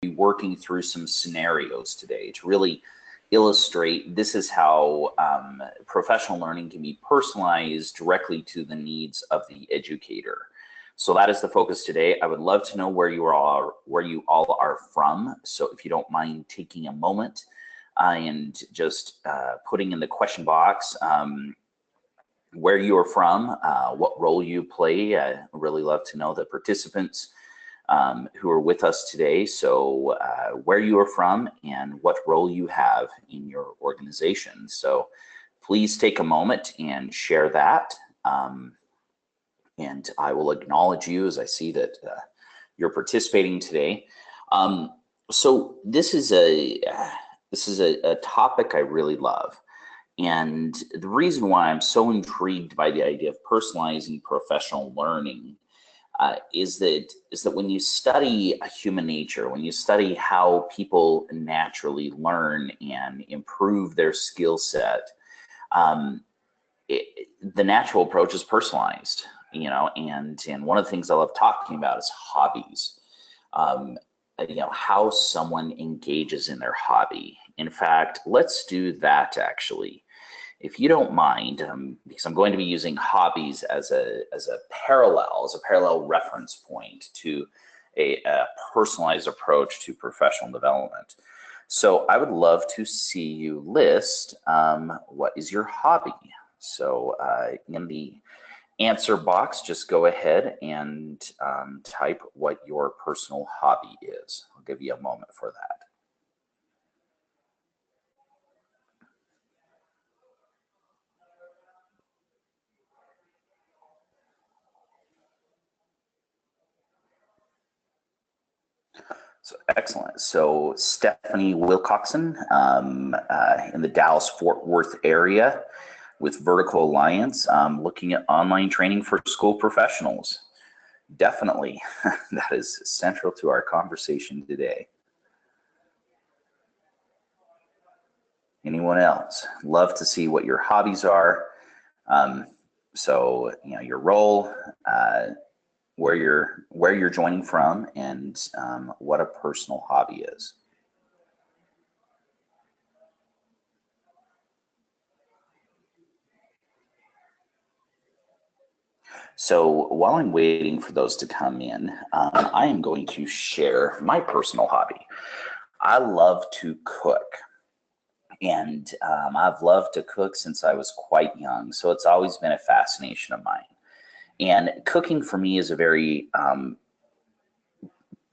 be working through some scenarios today to really illustrate this is how professional learning can be personalized directly to the needs of the educator. So that is the focus today. I would love to know where you all are from. So if you don't mind taking a moment and just putting in the question box where you are from, what role you play. I really love to know the participants who are with us today. So where you are from and what role you have in your organization. So please take a moment and share that. And I will acknowledge you as I see that you're participating today. So this is a topic I really love. And the reason why I'm so intrigued by the idea of personalizing professional learning is that when you study human nature, when you study how people naturally learn and improve their skill set, the natural approach is personalized, you know, and one of the things I love talking about is hobbies. You know, how someone engages in their hobby. In fact, let's do that actually. If you don't mind, because I'm going to be using hobbies as a parallel reference point to a personalized approach to professional development. So I would love to see you list what is your hobby. So in the answer box, just go ahead and type what your personal hobby is. I'll give you a moment for that. So excellent. So Stephanie Wilcoxon in the Dallas-Fort Worth area with Vertical Alliance, looking at online training for school professionals. Definitely, that is central to our conversation today. Anyone else? Love to see what your hobbies are. So, you know, your role, where you're joining from, and what a personal hobby is. So while I'm waiting for those to come in, I am going to share my personal hobby. I love to cook, and I've loved to cook since I was quite young, so it's always been a fascination of mine. And cooking for me is a very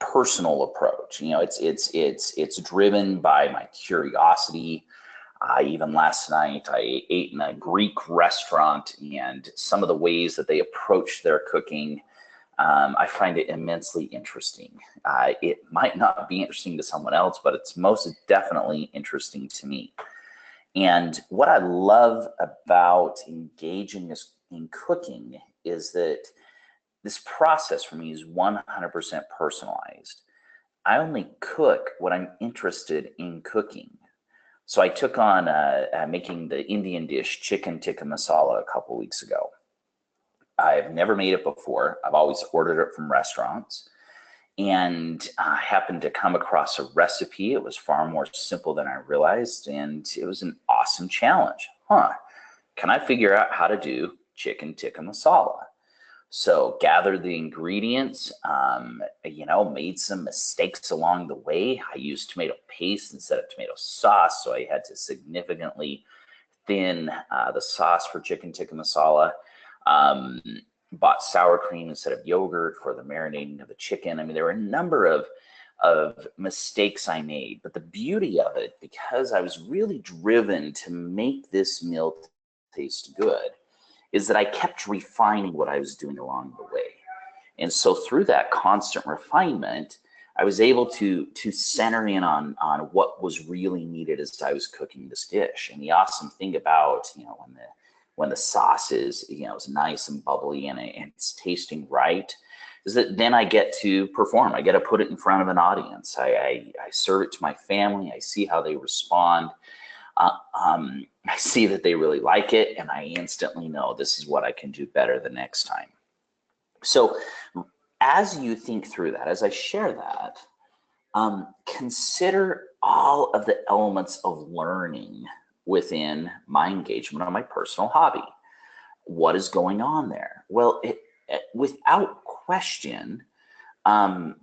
personal approach. You know, it's driven by my curiosity. Even last night, I ate in a Greek restaurant, and some of the ways that they approach their cooking, I find it immensely interesting. It might not be interesting to someone else, but it's most definitely interesting to me. And what I love about engaging in cooking is that this process for me is 100% personalized. I only cook what I'm interested in cooking. So I took on making the Indian dish chicken tikka masala a couple weeks ago. I've never made it before. I've always ordered it from restaurants. And I happened to come across a recipe. It was far more simple than I realized, and it was an awesome challenge. Can I figure out how to do chicken tikka masala? So gathered the ingredients, you know, made some mistakes along the way. I used tomato paste instead of tomato sauce, so I had to significantly thin the sauce for chicken tikka masala. Bought sour cream instead of yogurt for the marinating of the chicken. I mean, there were a number of mistakes I made, but the beauty of it, because I was really driven to make this meal taste good, is that I kept refining what I was doing along the way. And so through that constant refinement, I was able to center in on what was really needed as I was cooking this dish. And the awesome thing about, you know, when the sauce is, you know, is nice and bubbly and it's tasting right, is that then I get to perform. I get to put it in front of an audience. I serve it to my family. I see how they respond. I see that they really like it, and I instantly know this is what I can do better the next time. So as you think through that, as I share that, Consider all of the elements of learning within my engagement on my personal hobby. What is going on there? Well, without question, I'm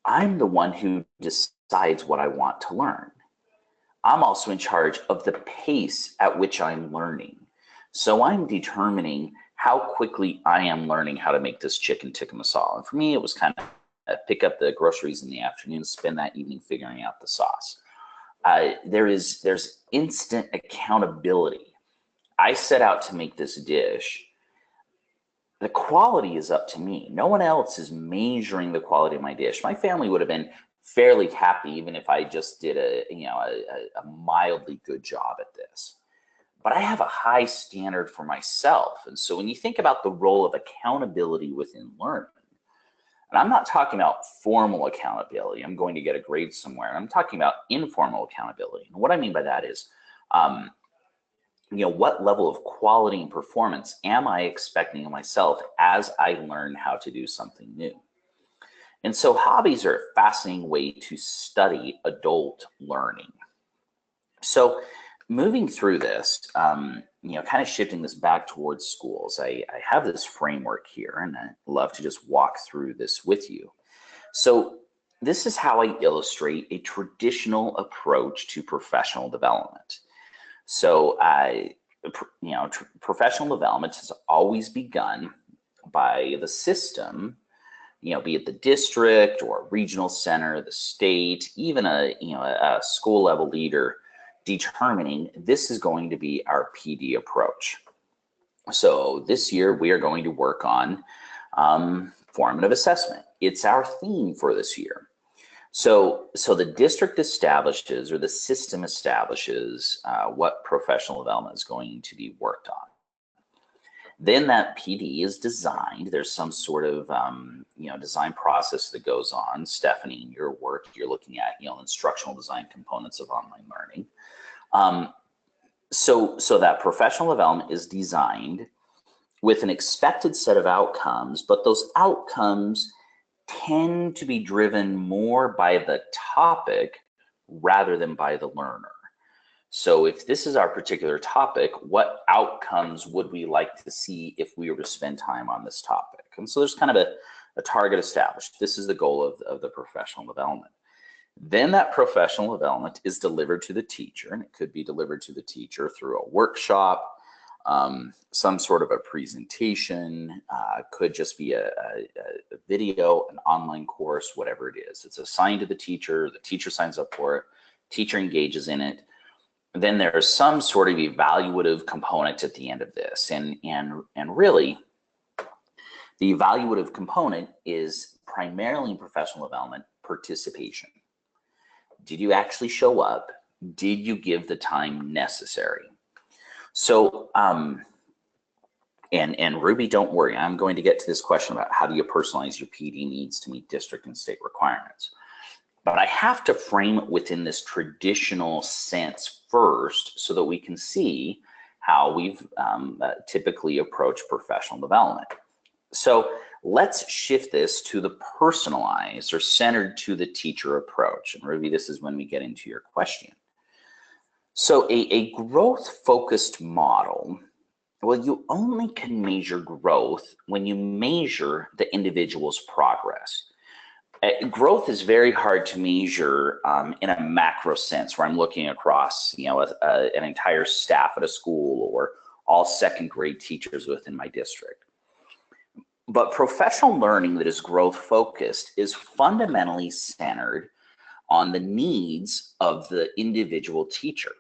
the one who decides what I want to learn. I'm also in charge of the pace at which I'm learning. So I'm determining how quickly I am learning how to make this chicken tikka masala. And for me, it was kind of pick up the groceries in the afternoon, spend that evening figuring out the sauce. There's instant accountability. I set out to make this dish. The quality is up to me. No one else is measuring the quality of my dish. My family would have been fairly happy even if I just did a mildly good job at this. But I have a high standard for myself. And so when you think about the role of accountability within learning, and I'm not talking about formal accountability, I'm going to get a grade somewhere. I'm talking about informal accountability. And what I mean by that is, what level of quality and performance am I expecting of myself as I learn how to do something new? And so hobbies are a fascinating way to study adult learning. So moving through this, kind of shifting this back towards schools, I have this framework here, and I'd love to just walk through this with you. So this is how I illustrate a traditional approach to professional development. So, professional development has always begun by the system, be it the district or regional center, the state, even a school level leader determining this is going to be our PD approach. So this year we are going to work on formative assessment. It's our theme for this year. So the district establishes, or the system establishes, what professional development is going to be worked on. Then that PD is designed. There's some sort of design process that goes on. Stephanie, in your work, you're looking at instructional design components of online learning. So that professional development is designed with an expected set of outcomes, but those outcomes tend to be driven more by the topic rather than by the learner. So if this is our particular topic, what outcomes would we like to see if we were to spend time on this topic? And so there's kind of a target established. This is the goal of the professional development. Then that professional development is delivered to the teacher, and it could be delivered to the teacher through a workshop, some sort of a presentation, could just be a video, an online course, whatever it is. It's assigned to the teacher signs up for it, teacher engages in it. Then there's some sort of evaluative component at the end of this. And really, the evaluative component is primarily in professional development participation. Did you actually show up? Did you give the time necessary? So, and Ruby, don't worry, I'm going to get to this question about how do you personalize your PD needs to meet district and state requirements. But I have to frame it within this traditional sense first so that we can see how we've typically approached professional development. So let's shift this to the personalized or centered to the teacher approach. And Ruby, this is when we get into your question. So a growth-focused model, well, you only can measure growth when you measure the individual's progress. Growth is very hard to measure in a macro sense, where I'm looking across, an entire staff at a school or all second grade teachers within my district. But professional learning that is growth focused is fundamentally centered on the needs of the individual teacher.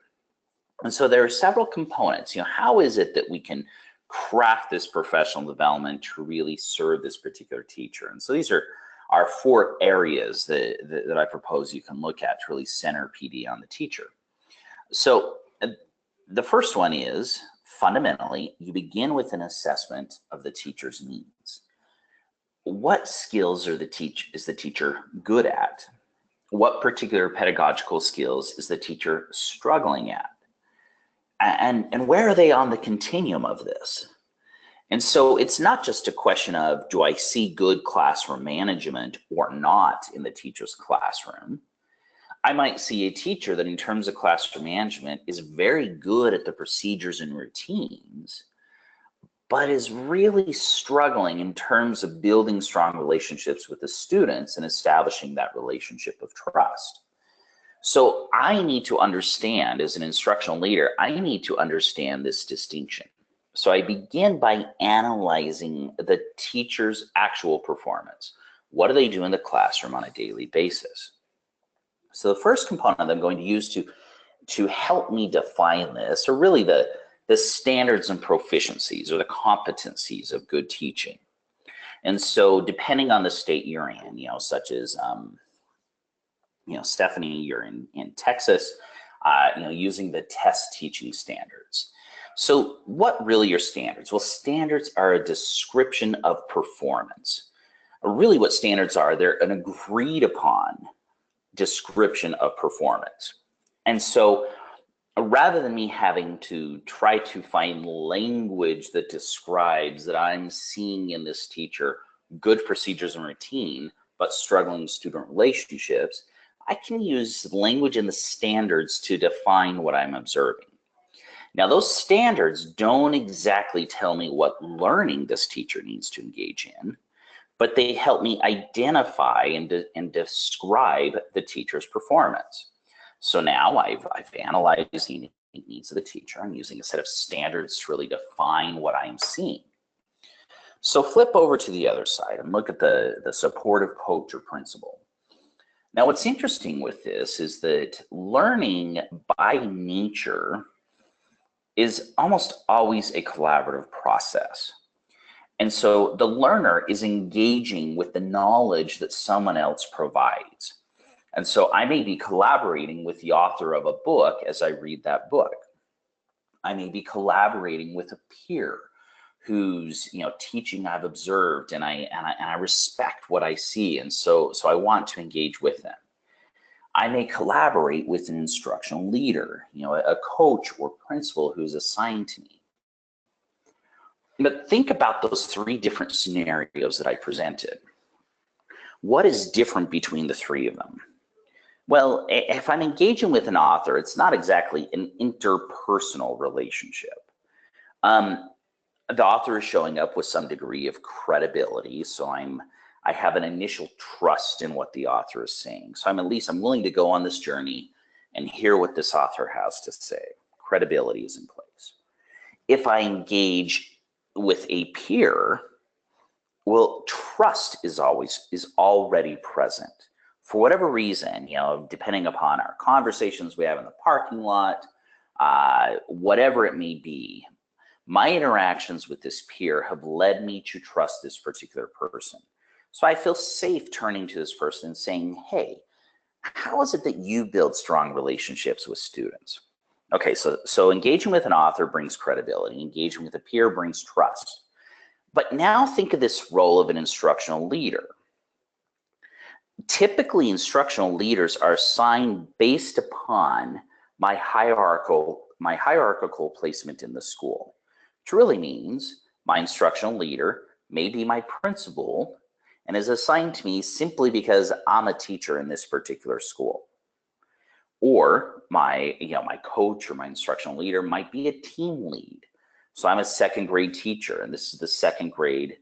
And so there are several components. How is it that we can craft this professional development to really serve this particular teacher? And so these are our 4 areas that I propose you can look at to really center PD on the teacher. So the first one is, fundamentally, you begin with an assessment of the teacher's needs. What skills is the teacher good at? What particular pedagogical skills is the teacher struggling at? And where are they on the continuum of this? And so it's not just a question of, do I see good classroom management or not in the teacher's classroom? I might see a teacher that in terms of classroom management is very good at the procedures and routines, but is really struggling in terms of building strong relationships with the students and establishing that relationship of trust. So I need to understand, as an instructional leader, I need to understand this distinction. So I begin by analyzing the teacher's actual performance. What do they do in the classroom on a daily basis? So the first component that I'm going to use to help me define this are really the standards and proficiencies, or the competencies of good teaching. And so depending on the state you're in, such as, Stephanie, you're in Texas, using the test teaching standards. So what really are standards? Well, standards are a description of performance. Really what standards are, they're an agreed upon description of performance. And so rather than me having to try to find language that describes that I'm seeing in this teacher good procedures and routine, but struggling student relationships, I can use language in the standards to define what I'm observing. Now, those standards don't exactly tell me what learning this teacher needs to engage in, but they help me identify and describe the teacher's performance. So now I've analyzed the needs of the teacher. I'm using a set of standards to really define what I'm seeing. So flip over to the other side and look at the supportive coach or principal. Now, what's interesting with this is that learning by nature is almost always a collaborative process. And so the learner is engaging with the knowledge that someone else provides. And so I may be collaborating with the author of a book as I read that book. I may be collaborating with a peer whose teaching I've observed, and I respect what I see, and so I want to engage with them. I may collaborate with an instructional leader, a coach or principal who's assigned to me. But think about those three different scenarios that I presented. What is different between the three of them? Well, if I'm engaging with an author, it's not exactly an interpersonal relationship. The author is showing up with some degree of credibility, so I have an initial trust in what the author is saying. So I'm willing to go on this journey and hear what this author has to say. Credibility is in place. If I engage with a peer, well, trust is already present. For whatever reason, depending upon our conversations we have in the parking lot, whatever it may be, my interactions with this peer have led me to trust this particular person. So I feel safe turning to this person and saying, hey, how is it that you build strong relationships with students? Okay, so engaging with an author brings credibility. Engaging with a peer brings trust. But now think of this role of an instructional leader. Typically, instructional leaders are assigned based upon my hierarchical placement in the school, which really means my instructional leader may be my principal and is assigned to me simply because I'm a teacher in this particular school. Or my coach or my instructional leader might be a team lead. So I'm a second grade teacher, and this is the second grade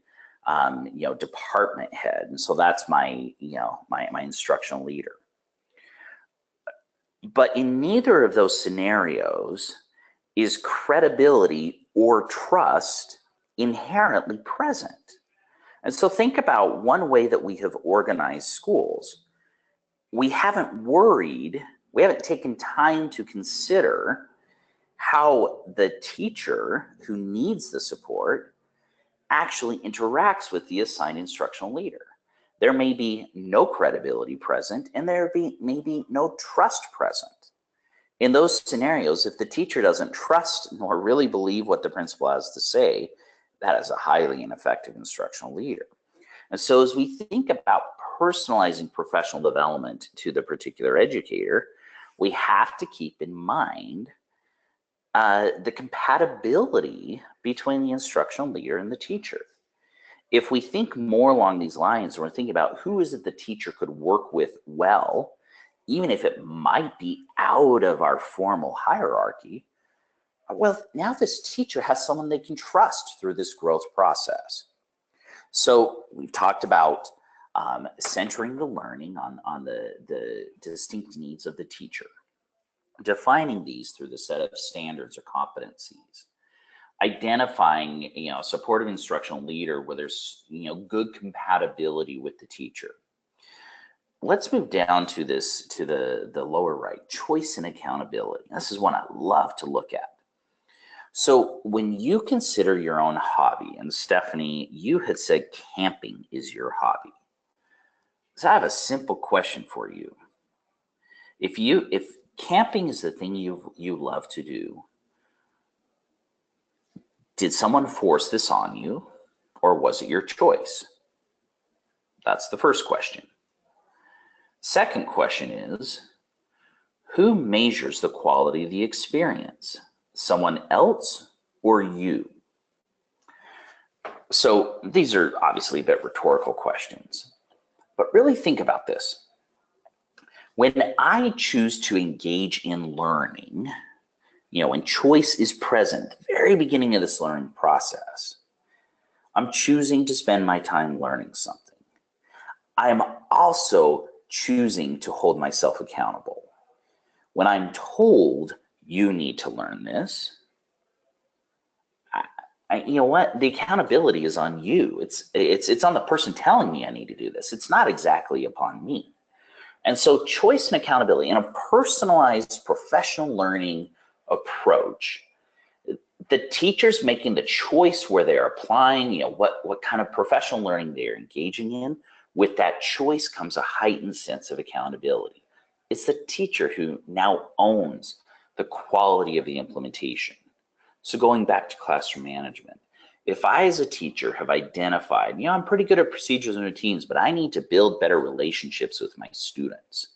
department head, and so that's my instructional leader. But in neither of those scenarios is credibility or trust inherently present. And so think about one way that we have organized schools. We haven't taken time to consider how the teacher who needs the support actually interacts with the assigned instructional leader. There may be no credibility present, and there may be no trust present. In those scenarios, if the teacher doesn't trust nor really believe what the principal has to say, that is a highly ineffective instructional leader. And so as we think about personalizing professional development to the particular educator, we have to keep in mind the compatibility between the instructional leader and the teacher. If we think more along these lines, and we're thinking about who is it the teacher could work with well, even if it might be out of our formal hierarchy, well, now this teacher has someone they can trust through this growth process. So we've talked about centering the learning on the distinct needs of the teacher, defining these through the set of standards or competencies, identifying, supportive instructional leader where there's, good compatibility with the teacher. Let's move down to this, to the lower right, choice and accountability. This is one I love to look at. So when you consider your own hobby, and Stephanie, you had said camping is your hobby. So I have a simple question for you. If camping is the thing you love to do, did someone force this on you, or was it your choice? That's the first question. Second question is, who measures the quality of the experience? Someone else or you? So these are obviously a bit rhetorical questions, but really think about this. When I choose to engage in learning, when choice is present at the very beginning of this learning process, I'm choosing to spend my time learning something. I'm also choosing to hold myself accountable. When I'm told you need to learn this, you know what? The accountability is on you. It's on the person telling me I need to do this. It's not exactly upon me. And so choice and accountability in a personalized professional learning approach, the teacher's making the choice where they're applying, what kind of professional learning they're engaging in. With that choice comes a heightened sense of accountability. It's the teacher who now owns the quality of the implementation. So going back to classroom management, if I as a teacher have identified, I'm pretty good at procedures and routines, but I need to build better relationships with my students.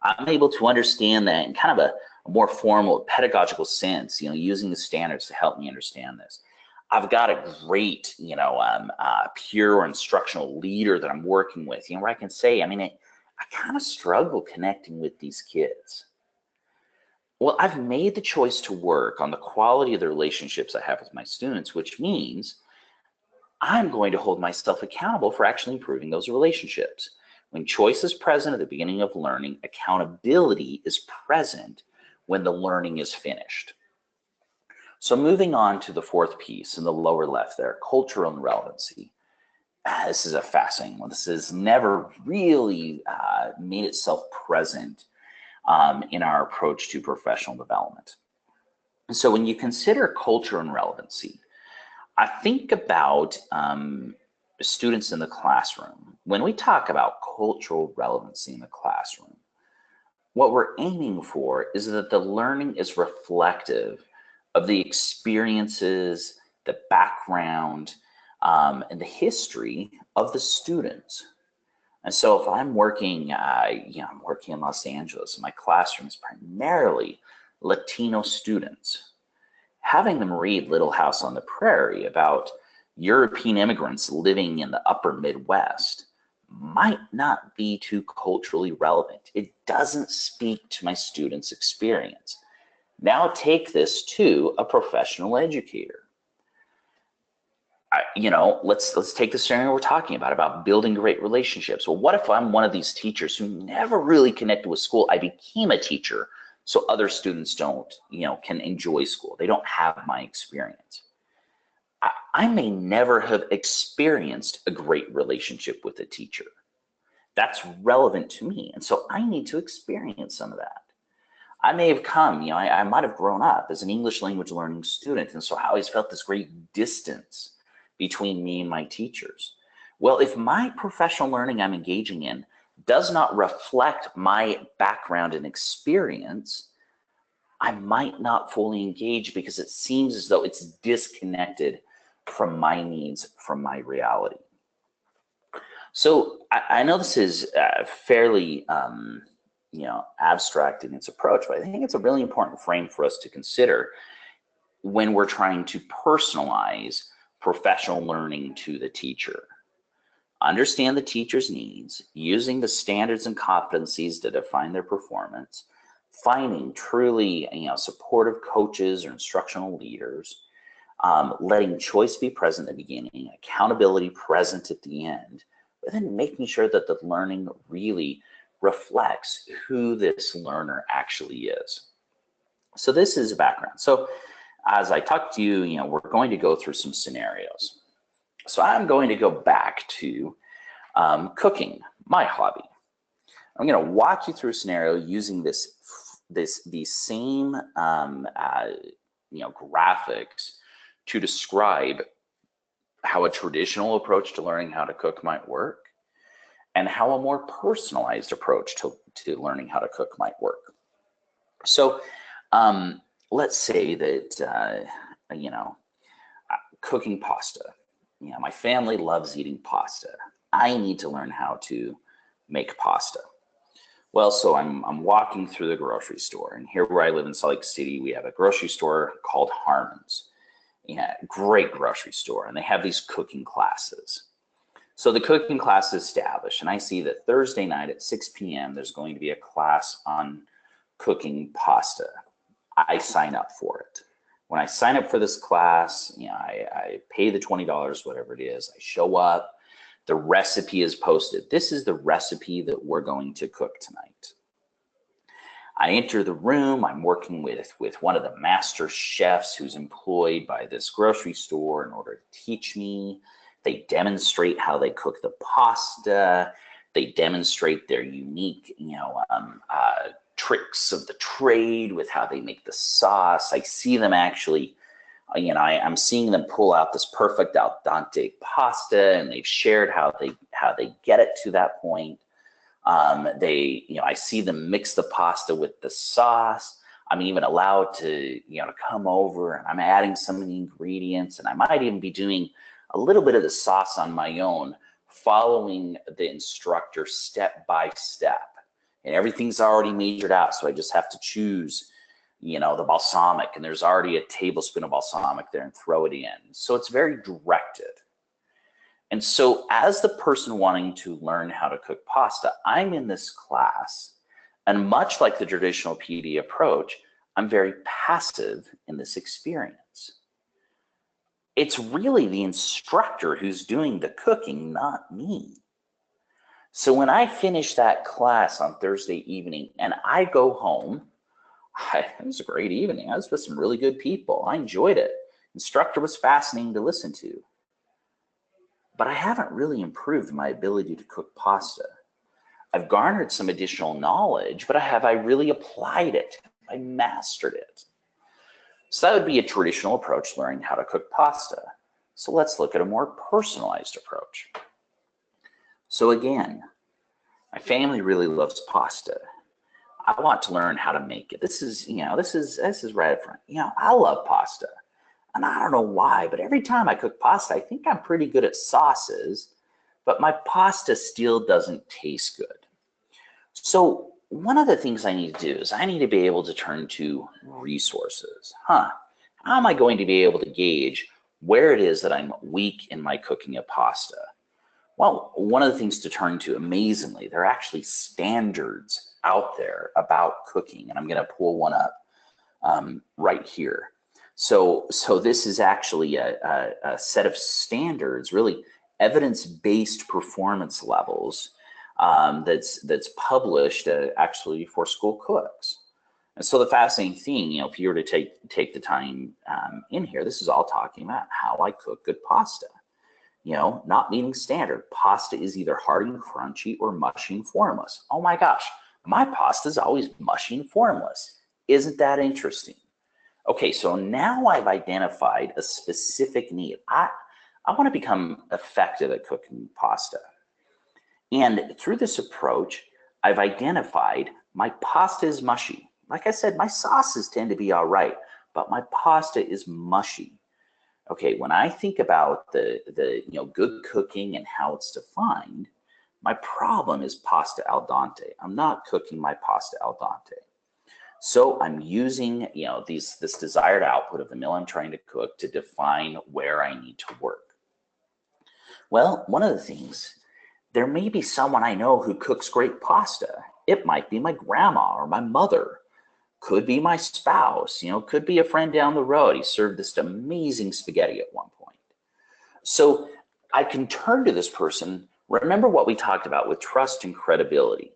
I'm able to understand that in kind of a more formal pedagogical sense, using the standards to help me understand this. I've got a great, peer or instructional leader that I'm working with, where I can say, I kind of struggle connecting with these kids. Well, I've made the choice to work on the quality of the relationships I have with my students, which means I'm going to hold myself accountable for actually improving those relationships. When choice is present at the beginning of learning, accountability is present when the learning is finished. So moving on to the fourth piece in the lower left there, cultural and relevancy. This is a fascinating one. This has never really made itself present in our approach to professional development. And so when you consider culture and relevancy, I think about students in the classroom. When we talk about cultural relevancy in the classroom, what we're aiming for is that the learning is reflective of the experiences, the background, and the history of the students. And so if I'm working, I'm working in Los Angeles, and my classroom is primarily Latino students. Having them read Little House on the Prairie about European immigrants living in the upper Midwest might not be too culturally relevant. It doesn't speak to my students' experience. Now take this to a professional educator. Let's take the scenario we're talking about building great relationships. Well, what if I'm one of these teachers who never really connected with school? I became a teacher so other students don't, can enjoy school. They don't have my experience. I may never have experienced a great relationship with a teacher. That's relevant to me. And so I need to experience some of that. I may have come, I might have grown up as an English language learning student. And so I always felt this great distance between me and my teachers. Well, if my professional learning I'm engaging in does not reflect my background and experience, I might not fully engage because it seems as though it's disconnected from my needs, from my reality. So I know this is fairly, abstract in its approach, but I think it's a really important frame for us to consider when we're trying to personalize professional learning to the teacher. Understand the teacher's needs, using the standards and competencies to define their performance, finding truly supportive coaches or instructional leaders, letting choice be present at the beginning, accountability present at the end, but then making sure that the learning really reflects who this learner actually is. So this is a background. So as I talk to you, we're going to go through some scenarios. So I'm going to go back to cooking, my hobby. I'm going to walk you through a scenario using these same graphics to describe how a traditional approach to learning how to cook might work and how a more personalized approach to learning how to cook might work. So let's say that cooking pasta. My family loves eating pasta. I need to learn how to make pasta. Well, so I'm walking through the grocery store, and here where I live in Salt Lake City, we have a grocery store called Harmon's. Yeah, great grocery store, and they have these cooking classes. So the cooking class is established, and I see that Thursday night at 6 p.m. there's going to be a class on cooking pasta. I sign up for it. When I sign up for this class, I pay the $20, whatever it is. I show up. The recipe is posted. This is the recipe that we're going to cook tonight. I enter the room. I'm working with one of the master chefs who's employed by this grocery store in order to teach me. They demonstrate how they cook the pasta. They demonstrate their unique, tricks of the trade with how they make the sauce. I see them actually, I'm seeing them pull out this perfect al dente pasta, and they've shared how they get it to that point. I see them mix the pasta with the sauce. I'm even allowed to, come over, and I'm adding some of the ingredients, and I might even be doing a little bit of the sauce on my own, following the instructor step by step. And everything's already measured out, so I just have to choose, the balsamic, and there's already a tablespoon of balsamic there, and throw it in. So it's very directed. And so as the person wanting to learn how to cook pasta, I'm in this class, and much like the traditional PD approach, I'm very passive in this experience. It's really the instructor who's doing the cooking, not me. So when I finish that class on Thursday evening and I go home, it was a great evening. I was with some really good people. I enjoyed it. Instructor was fascinating to listen to. But I haven't really improved my ability to cook pasta. I've garnered some additional knowledge, but have I really applied it? I mastered it. So that would be a traditional approach to learning how to cook pasta. So let's look at a more personalized approach. So again, my family really loves pasta. I want to learn how to make it. This is right up front. I love pasta. And I don't know why, but every time I cook pasta, I think I'm pretty good at sauces, but my pasta still doesn't taste good. So one of the things I need to do is I need to be able to turn to resources. How am I going to be able to gauge where it is that I'm weak in my cooking of pasta? Well, one of the things to turn to, amazingly, there are actually standards out there about cooking, and I'm going to pull one up right here. So this is actually a set of standards, really evidence-based performance levels that's published actually for school cooks. And so the fascinating thing, if you were to take the time in here, this is all talking about how I cook good pasta. Not meeting standard. Pasta is either hard and crunchy or mushy and formless. Oh my gosh, my pasta is always mushy and formless. Isn't that interesting? Okay, so now I've identified a specific need. I want to become effective at cooking pasta. And through this approach, I've identified my pasta is mushy. Like I said, my sauces tend to be all right, but my pasta is mushy. Okay, when I think about the good cooking and how it's defined, my problem is pasta al dente. I'm not cooking my pasta al dente. So I'm using, this desired output of the meal I'm trying to cook to define where I need to work. Well, one of the things, there may be someone I know who cooks great pasta. It might be my grandma or my mother. Could be my spouse, could be a friend down the road. He served this amazing spaghetti at one point. So I can turn to this person. Remember what we talked about with trust and credibility.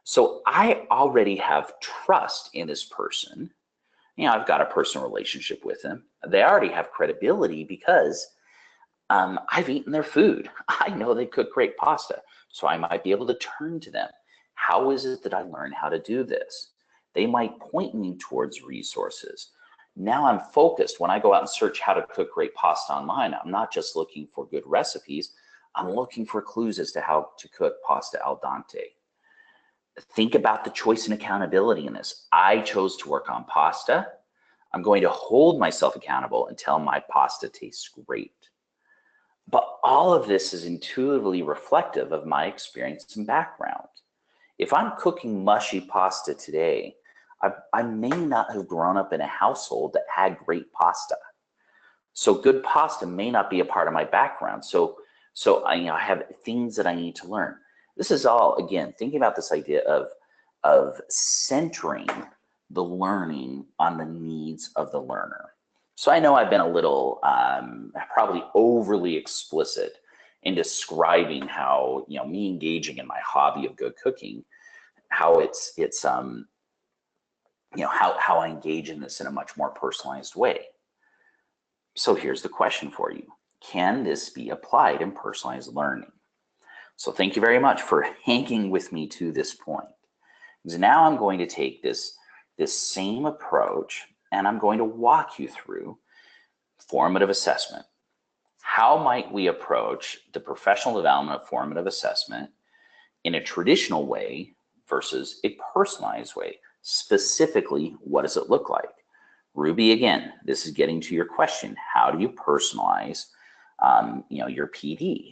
So I already have trust in this person. I've got a personal relationship with them. They already have credibility because I've eaten their food. I know they cook great pasta, so I might be able to turn to them. How is it that I learned how to do this? They might point me towards resources. Now I'm focused. When I go out and search how to cook great pasta online, I'm not just looking for good recipes. I'm looking for clues as to how to cook pasta al dente. Think about the choice and accountability in this. I chose to work on pasta. I'm going to hold myself accountable until my pasta tastes great. But all of this is intuitively reflective of my experience and background. If I'm cooking mushy pasta today, I may not have grown up in a household that had great pasta. So good pasta may not be a part of my background. So I have things that I need to learn. This is all, again, thinking about this idea of centering the learning on the needs of the learner. So I know I've been a little, probably overly explicit in describing how, me engaging in my hobby of good cooking, how how I engage in this in a much more personalized way. So here's the question for you. Can this be applied in personalized learning? So thank you very much for hanging with me to this point. Because now I'm going to take this same approach and I'm going to walk you through formative assessment. How might we approach the professional development of formative assessment in a traditional way versus a personalized way? Specifically, what does it look like? Ruby, again, this is getting to your question. How do you personalize your PD?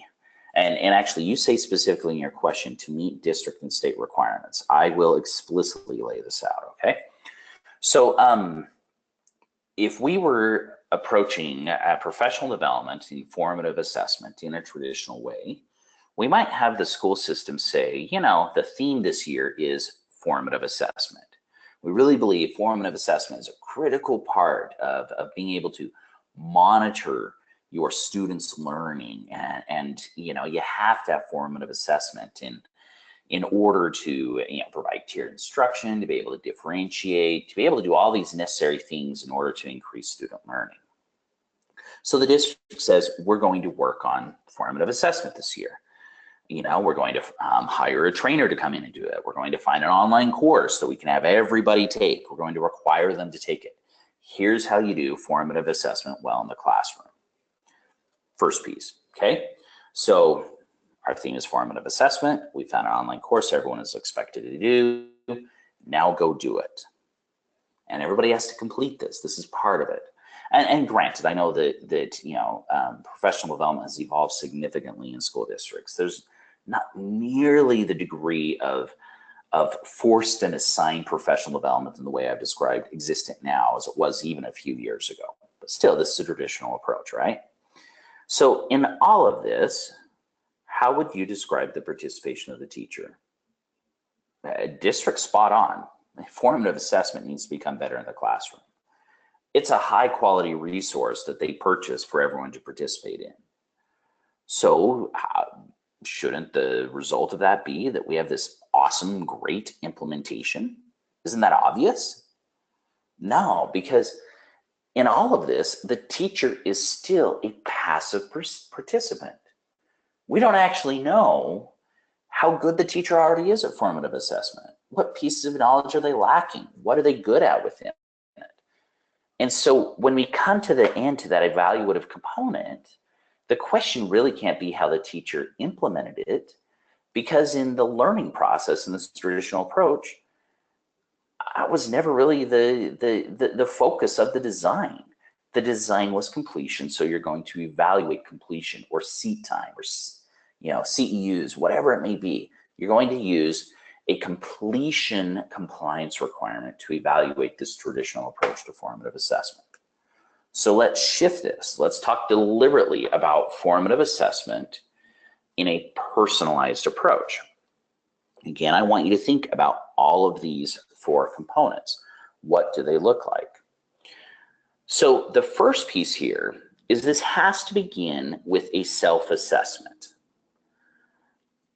And actually, you say specifically in your question to meet district and state requirements. I will explicitly lay this out, okay? So if we were approaching professional development and formative assessment in a traditional way, we might have the school system say, the theme this year is formative assessment. We really believe formative assessment is a critical part of being able to monitor your students' learning, and you have to have formative assessment in order to provide tiered instruction, to be able to differentiate, to be able to do all these necessary things in order to increase student learning. So the district says we're going to work on formative assessment this year. We're going to hire a trainer to come in and do it. We're going to find an online course that we can have everybody take. We're going to require them to take it. Here's how you do formative assessment well in the classroom. First piece, okay? So our theme is formative assessment. We found an online course everyone is expected to do. Now go do it. And everybody has to complete this. This is part of it. And granted, I know that professional development has evolved significantly in school districts. There's not nearly the degree of forced and assigned professional development in the way I've described existent now as it was even a few years ago. But still, this is a traditional approach, right? So in all of this, how would you describe the participation of the teacher? District spot on. Formative assessment needs to become better in the classroom. It's a high quality resource that they purchase for everyone to participate in. So shouldn't the result of that be that we have this awesome, great implementation? Isn't that obvious? No, because in all of this, the teacher is still a passive participant. We don't actually know how good the teacher already is at formative assessment. What pieces of knowledge are they lacking? What are they good at within it? And so when we come to the end to that evaluative component, the question really can't be how the teacher implemented it, because in the learning process in this traditional approach, I was never really the focus of the design. The design was completion, so you're going to evaluate completion or seat time or CEUs, whatever it may be. You're going to use a completion compliance requirement to evaluate this traditional approach to formative assessment. So let's shift this. Let's talk deliberately about formative assessment in a personalized approach. Again, I want you to think about all of these 4 components. What do they look like? So the first piece here is this has to begin with a self-assessment.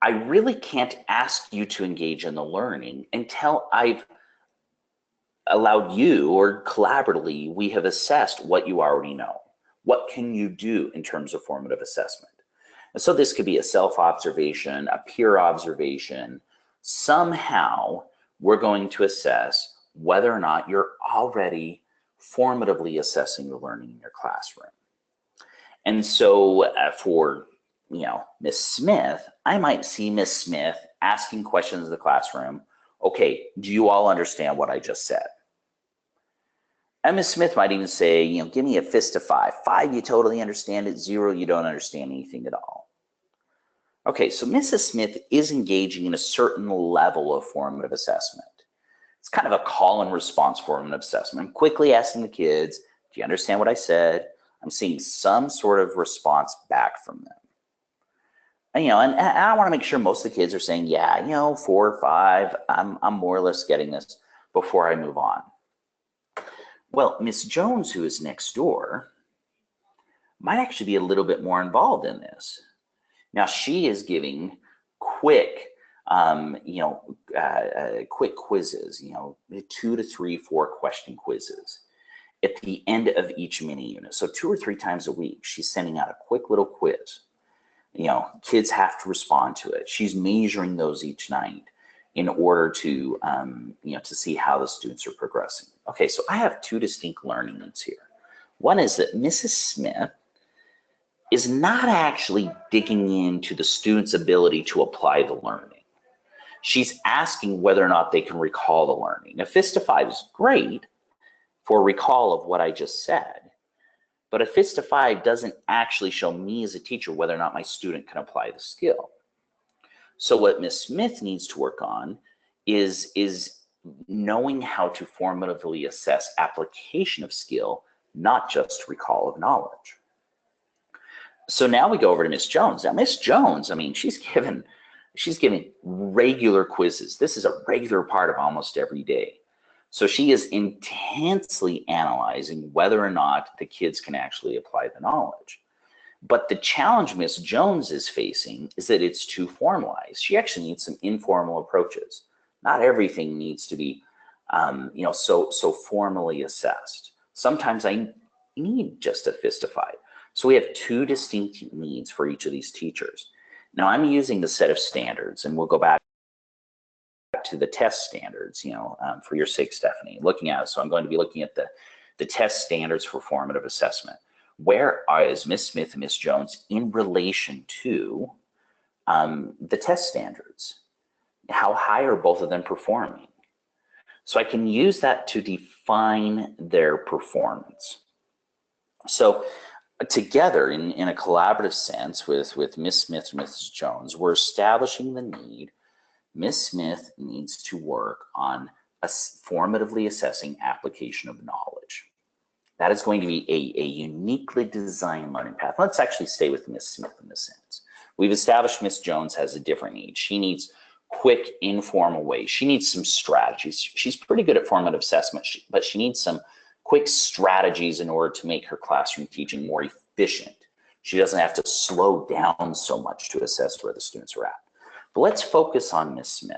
I really can't ask you to engage in the learning until I've allowed you, or collaboratively, we have assessed what you already know. What can you do in terms of formative assessment? And so this could be a self-observation, a peer observation. Somehow we're going to assess whether or not you're already formatively assessing the learning in your classroom. And so for Miss Smith, I might see Miss Smith asking questions in the classroom. Okay, do you all understand what I just said? And Miss Smith might even say, give me a fist of 5. 5, you totally understand it. 0, you don't understand anything at all. Okay, so Mrs. Smith is engaging in a certain level of formative assessment. It's kind of a call and response formative assessment. I'm quickly asking the kids, do you understand what I said? I'm seeing some sort of response back from them. And I want to make sure most of the kids are saying, yeah, 4 or 5, I'm more or less getting this before I move on. Well, Miss Jones, who is next door, might actually be a little bit more involved in this. Now she is giving quick, quick quizzes, 2 to 3, 4 question quizzes at the end of each mini unit. So 2 or 3 times a week, she's sending out a quick little quiz. Kids have to respond to it. She's measuring those each night in order to, to see how the students are progressing. Okay, so I have 2 distinct learning needs here. One is that Mrs. Smith is not actually digging into the student's ability to apply the learning. She's asking whether or not they can recall the learning. A fist of 5 is great for recall of what I just said, but a fist of 5 doesn't actually show me as a teacher whether or not my student can apply the skill. So what Ms. Smith needs to work on is knowing how to formatively assess application of skill, not just recall of knowledge. So now we go over to Miss Jones. Now Miss Jones, she's giving regular quizzes. This is a regular part of almost every day. So she is intensely analyzing whether or not the kids can actually apply the knowledge. But the challenge Miss Jones is facing is that it's too formalized. She actually needs some informal approaches. Not everything needs to be, so formally assessed. Sometimes I need just a fist of 5. So we have 2 distinct needs for each of these teachers. Now I'm using the set of standards, and we'll go back to the test standards, for your sake, Stephanie, looking at it. So I'm going to be looking at the test standards for formative assessment. Where is Miss Smith and Miss Jones in relation to the test standards? How high are both of them performing? So I can use that to define their performance. So together in a collaborative sense with Miss Smith and Mrs. Jones, we're establishing the need. Miss Smith needs to work on formatively assessing application of knowledge. That is going to be a uniquely designed learning path. Let's actually stay with Miss Smith in this sense. We've established Miss Jones has a different need. She needs quick, informal ways. She needs some strategies. She's pretty good at formative assessment, but she needs some quick strategies in order to make her classroom teaching more efficient. She doesn't have to slow down so much to assess where the students are at. But let's focus on Miss Smith.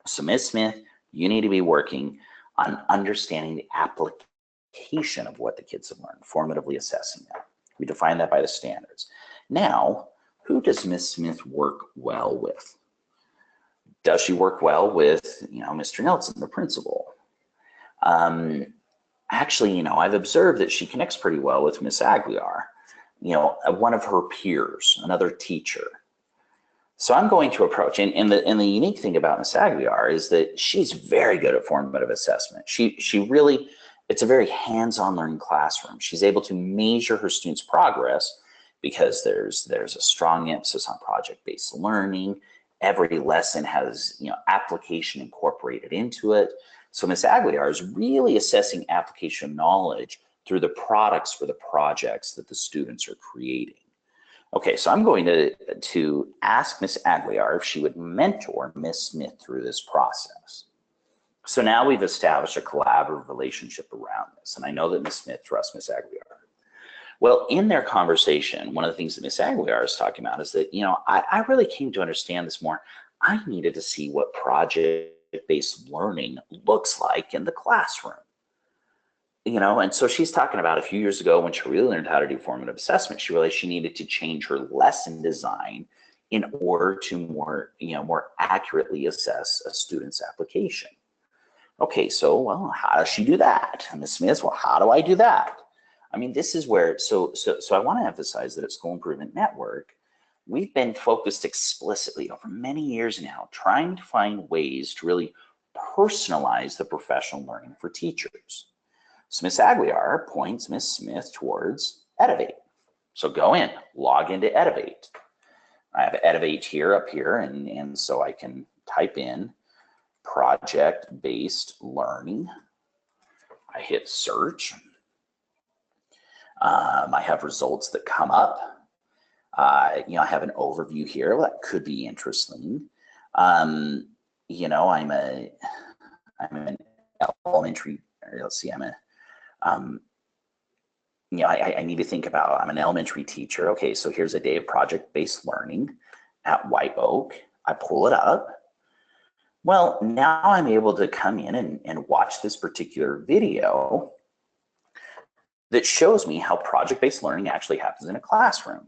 So Miss Smith, you need to be working on understanding the application of what the kids have learned, formatively assessing that. We define that by the standards. Now, who does Miss Smith work well with? Does she work well with, Mr. Nelson, the principal? Actually, I've observed that she connects pretty well with Miss Aguilar, one of her peers, another teacher. So I'm going to approach, and the unique thing about Miss Aguilar is that she's very good at formative assessment. She really, it's a very hands-on learning classroom. She's able to measure her students' progress because there's a strong emphasis on project-based learning, every lesson has, application incorporated into it. So Ms. Aguiar is really assessing application of knowledge through the products for the projects that the students are creating. Okay, so I'm going to ask Ms. Aguiar if she would mentor Ms. Smith through this process. So now we've established a collaborative relationship around this, and I know that Ms. Smith trusts Ms. Aguiar. Well, in their conversation, one of the things that Ms. Aguiar is talking about is that, I really came to understand this more. I needed to see what project-based learning looks like in the classroom. And so she's talking about a few years ago when she really learned how to do formative assessment, she realized she needed to change her lesson design in order to more accurately assess a student's application. Okay, so, well, how does she do that? And Ms. Smith, well, how do I do that? I mean, this is where, so I want to emphasize that at School Improvement Network, we've been focused explicitly over many years now, trying to find ways to really personalize the professional learning for teachers. So Ms. Aguiar points Ms. Smith towards Edivate. So go in, log into Edivate. I have Edivate here up here, and so I can type in project-based learning. I hit search. I have results that come up. I have an overview here. Well, that could be interesting. I'm an elementary. Let's see. I need to think about. I'm an elementary teacher. Okay, so here's a day of project-based learning at White Oak. I pull it up. Well, now I'm able to come in and watch this particular video that shows me how project-based learning actually happens in a classroom.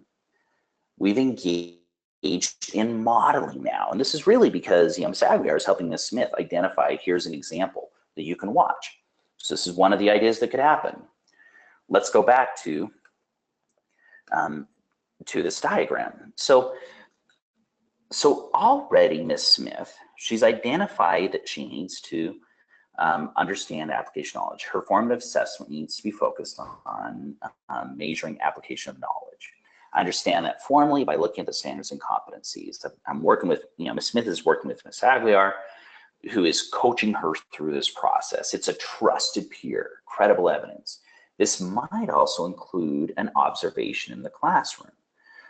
We've engaged in modeling now, and this is really because Ms. Aguiar is helping Ms. Smith identify, here's an example that you can watch. So this is one of the ideas that could happen. Let's go back to this diagram. So already Ms. Smith, she's identified that she needs to understand application knowledge. Her formative assessment needs to be focused on measuring application of knowledge. I understand that formally by looking at the standards and competencies. I'm working with, Ms. Smith is working with Ms. Aguiar, who is coaching her through this process. It's a trusted peer, credible evidence. This might also include an observation in the classroom.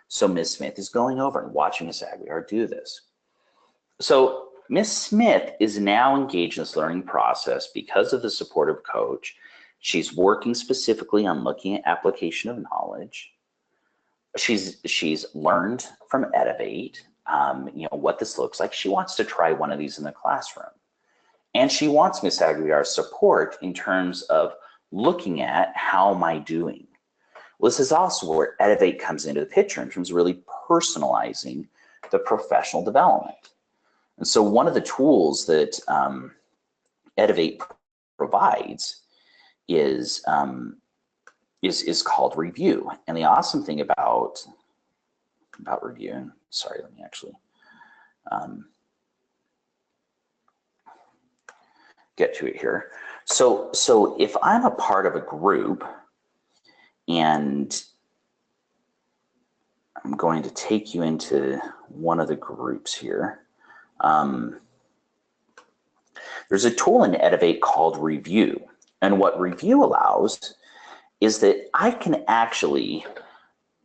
So Ms. Smith is going over and watching Ms. Aguiar do this. So Ms. Smith is now engaged in this learning process because of the supportive coach. She's working specifically on looking at application of knowledge. She's learned from Edivate, what this looks like. She wants to try one of these in the classroom. And she wants Ms. Aguiar's support in terms of looking at how am I doing. Well, this is also where Edivate comes into the picture in terms of really personalizing the professional development. And so one of the tools that Edivate provides is called review. And the awesome thing about review, sorry, let me actually get to it here. So if I'm a part of a group, and I'm going to take you into one of the groups here. There's a tool in Edivate called Review. And what Review allows is that I can actually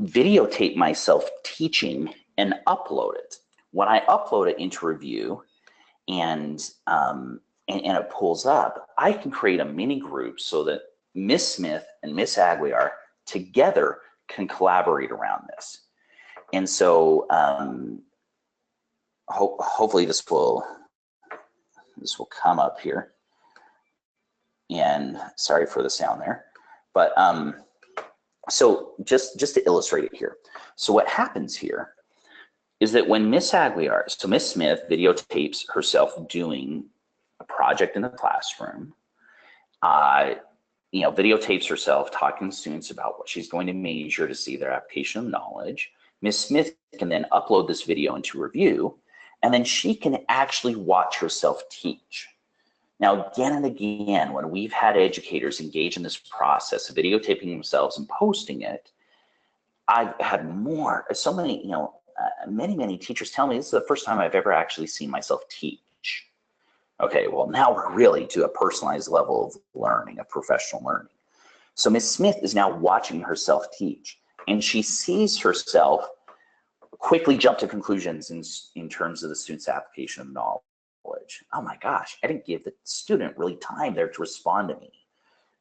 videotape myself teaching and upload it. When I upload it into Review and it pulls up, I can create a mini group so that Ms. Smith and Ms. Aguiar together can collaborate around this. And so hopefully this will come up here. And sorry for the sound there. But so just to illustrate it here. So what happens here is that when Ms. Aguiar, so Ms. Smith videotapes herself doing a project in the classroom, videotapes herself talking to students about what she's going to measure to see their application of knowledge. Ms. Smith can then upload this video into Review, and then she can actually watch herself teach. Now, again and again, when we've had educators engage in this process of videotaping themselves and posting it, I've had so many many teachers tell me this is the first time I've ever actually seen myself teach. Okay, well, now we're really to a personalized level of learning, of professional learning. So Ms. Smith is now watching herself teach, and she sees herself quickly jump to conclusions in terms of the student's application of knowledge. Oh my gosh, I didn't give the student really time there to respond to me.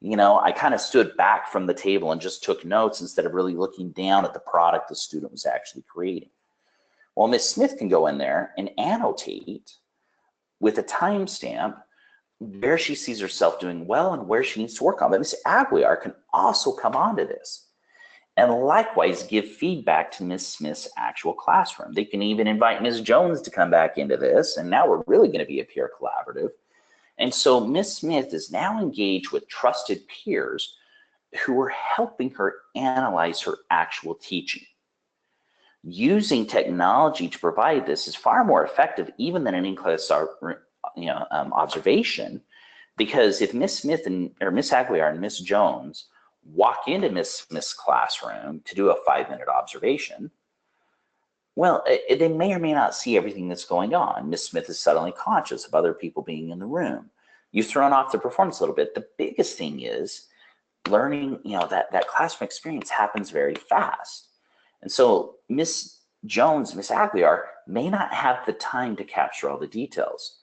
You know, I kind of stood back from the table and just took notes instead of really looking down at the product the student was actually creating. Well, Ms. Smith can go in there and annotate with a timestamp where she sees herself doing well and where she needs to work on. But Ms. Aguiar can also come onto this and likewise give feedback to Ms. Smith's actual classroom. They can even invite Ms. Jones to come back into this, and now we're really going to be a peer collaborative. And so Ms. Smith is now engaged with trusted peers who are helping her analyze her actual teaching. Using technology to provide this is far more effective even than an in-class observation, because if Ms. Smith or Ms. Aguiar and Ms. Jones walk into Ms. Smith's classroom to do a 5-minute observation, well, they may or may not see everything that's going on. Ms. Smith is suddenly conscious of other people being in the room. You've thrown off the performance a little bit. The biggest thing is learning, that classroom experience happens very fast. And so Ms. Jones, Ms. Aguiar may not have the time to capture all the details.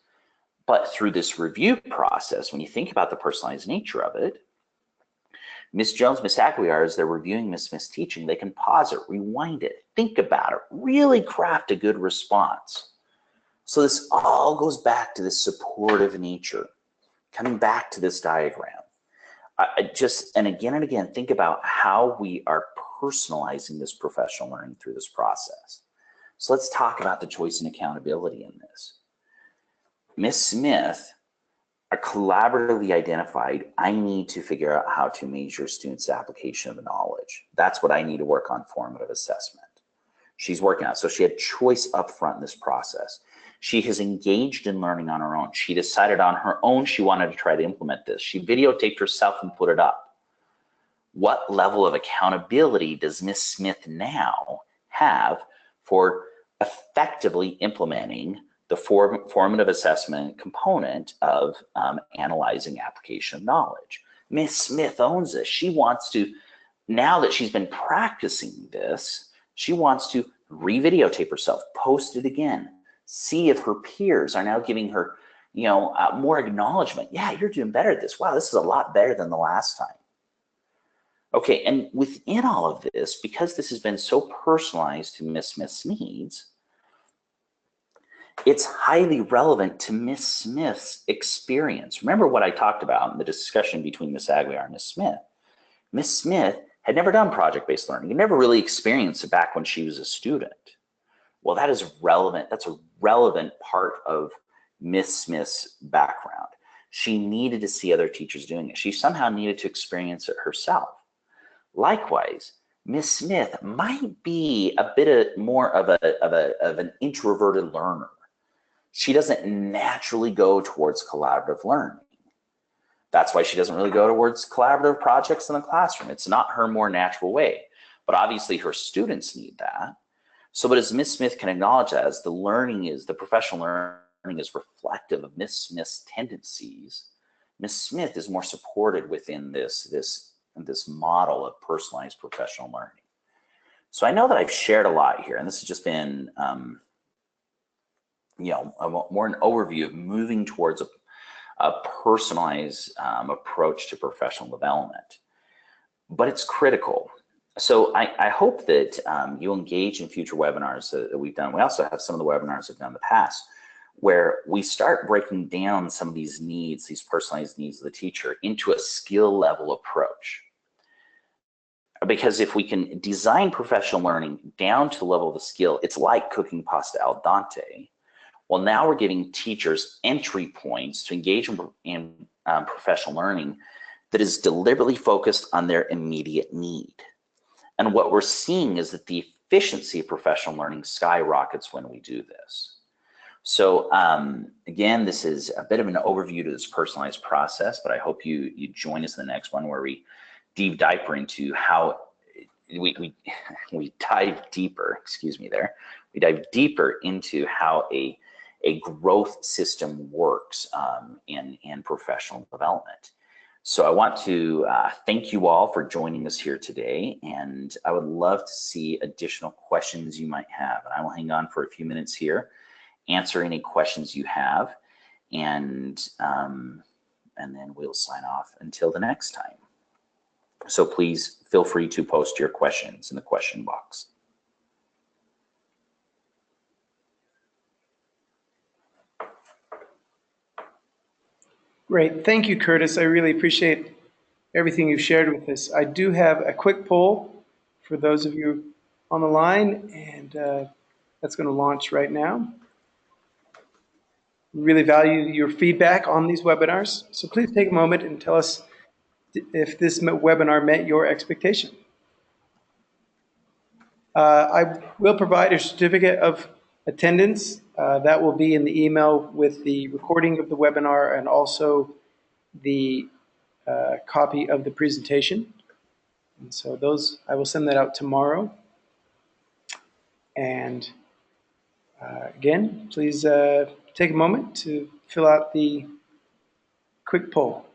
But through this review process, when you think about the personalized nature of it, Ms. Jones, Ms. Aguiar, as they're reviewing Ms. Smith's teaching, they can pause it, rewind it, think about it, really craft a good response. So this all goes back to this supportive nature, coming back to this diagram. And again, think about how we are personalizing this professional learning through this process. So let's talk about the choice and accountability in this. Ms. Smith collaboratively identified, I need to figure out how to measure students' application of knowledge. That's what I need to work on formative assessment. She's working on it. So she had choice up front in this process. She has engaged in learning on her own. She decided on her own she wanted to try to implement this. She videotaped herself and put it up. What level of accountability does Ms. Smith now have for effectively implementing the formative assessment component of analyzing application of knowledge? Ms. Smith owns this. She wants to, now that she's been practicing this, she wants to re-videotape herself, post it again, see if her peers are now giving her, more acknowledgement. Yeah, you're doing better at this. Wow, this is a lot better than the last time. Okay, and within all of this, because this has been so personalized to Ms. Smith's needs, it's highly relevant to Ms. Smith's experience. Remember what I talked about in the discussion between Ms. Aguiar and Ms. Smith. Ms. Smith had never done project-based learning. Had never really experienced it back when she was a student. Well, that is relevant. That's a relevant part of Ms. Smith's background. She needed to see other teachers doing it. She somehow needed to experience it herself. Likewise, Ms. Smith might be a bit more of an introverted learner. She doesn't naturally go towards collaborative learning. That's why she doesn't really go towards collaborative projects in the classroom. It's not her more natural way, but obviously her students need that. So, but as Ms. Smith can acknowledge that, as the professional learning is reflective of Ms. Smith's tendencies, Ms. Smith is more supported within this model of personalized professional learning. So I know that I've shared a lot here, and this has just been, more an overview of moving towards a personalized approach to professional development. But it's critical. So I hope that you'll engage in future webinars that we've done. We also have some of the webinars we've done in the past where we start breaking down some of these needs, these personalized needs of the teacher into a skill level approach. Because if we can design professional learning down to the level of the skill, it's like cooking pasta al dente. Well, now we're giving teachers entry points to engage in professional learning that is deliberately focused on their immediate need. And what we're seeing is that the efficiency of professional learning skyrockets when we do this. So again, this is a bit of an overview to this personalized process, but I hope you join us in the next one where we dive deeper into how we dive deeper, we dive deeper into how a growth system works in professional development. So I want to thank you all for joining us here today, and I would love to see additional questions you might have. And I will hang on for a few minutes here, answer any questions you have, and then we'll sign off until the next time. So please feel free to post your questions in the question box. Great. Thank you, Curtis. I really appreciate everything you've shared with us. I do have a quick poll for those of you on the line, and that's going to launch right now. We really value your feedback on these webinars, so please take a moment and tell us if this webinar met your expectation. I will provide a certificate of attendance that will be in the email with the recording of the webinar and also the copy of the presentation. And so those, I will send that out tomorrow. And again, please take a moment to fill out the quick poll.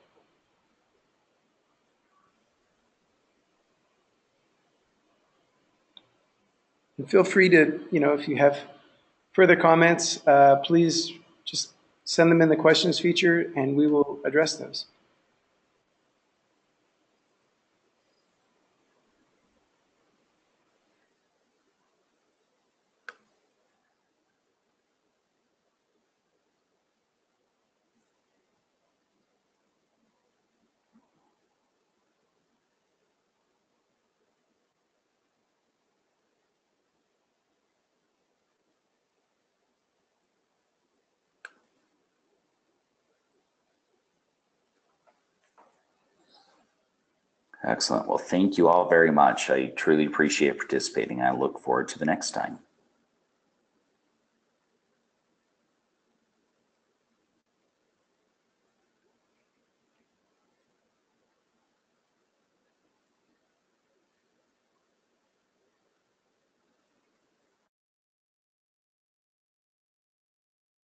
And feel free to, if you have further comments, please just send them in the questions feature and we will address those. Excellent. Well, thank you all very much. I truly appreciate participating. I look forward to the next time.